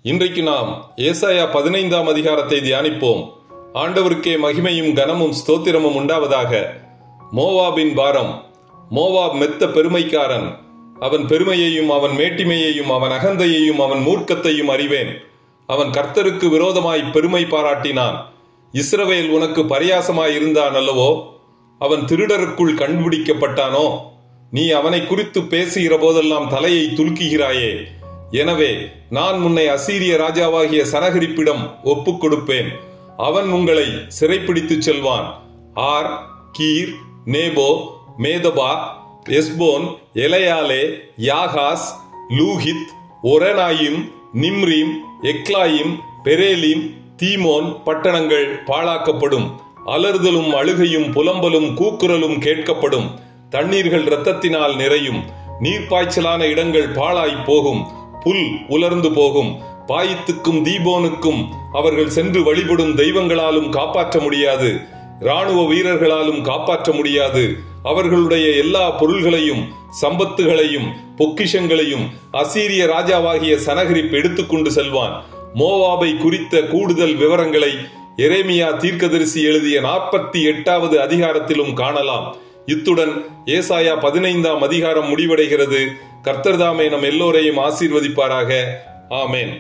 இன்றைக்கு நாம் ஏசாயா 15ஆம் அதிகாரத்தை தியானிப்போம். ஆண்டவருக்கே மகிமையும் கனமும் ஸ்தோத்திரமும் உண்டாவதாக. மோவாபின் பாரம். மோவாப் மெத்த பெருமைக்காரன். அவன் பெருமையையும் அவன் மேட்டிமையையும் அவன் அகந்தையையும் அவன் மூர்க்கத்தையும் அறிவேன். அவன் கர்த்தருக்கு விரோதமாய் பெருமை பாராட்டினான். இஸ்ரவேல் உனக்கு பரியாசமாய் இருந்தான் அல்லவோ? அவன் திருடருக்குள் கண்டுபிடிக்கப்பட்டானோ? நீ அவனை குறித்து பேசுகிற போதெல்லாம் தலையை துலுக்குகிறாயே. எனவே நான் உன்னை அசீரிய ராஜாவாகிய சனகரிப்பிடம் ஒப்புக் கொடுப்பேன். அவன் உங்களை சிறைப்பிடித்து செல்வான். ஆர், கீர், நேபோ, மேதபா, எஸ்போன், எலையாலே, யாகாஸ், லூஹித், ஒரனாயிம், நிம்ரீம், எக்லாயிம், பெரேலிம், தீமோன் பட்டணங்கள் பாழாக்கப்படும். அலறுதலும் அழுகையும் புலம்பலும் கூக்குரலும் கேட்கப்படும். தண்ணீர்கள் இரத்தத்தினால் நிறையும். நீர்ப்பாய்ச்சலான இடங்கள் பாழாய் போகும். புல் உலர்ந்து போகும். பாயித்துக்கும் தீபோனுக்கும் அவர்கள் சென்று வழிபடும் தெய்வங்களாலும் காப்பாற்ற முடியாது. இராணுவ வீரர்களாலும் காப்பாற்ற முடியாது. அவர்களுடைய எல்லா பொருள்களையும் சம்பத்துகளையும் பொக்கிஷங்களையும் அசீரிய ராஜாவாகிய சனகரிப் எடுத்துக்கொண்டு செல்வான். மோவாபை குறித்த கூடுதல் விவரங்களை எரேமியா தீர்க்கதரிசி எழுதிய 48வது அதிகாரத்திலும் காணலாம். இத்துடன் ஏசாயா 15ஆம் அதிகாரம் முடிவடைகிறது. கர்த்தர் தாமே நம் எல்லோரையும் ஆசீர்வதிப்பாராக. ஆமேன்.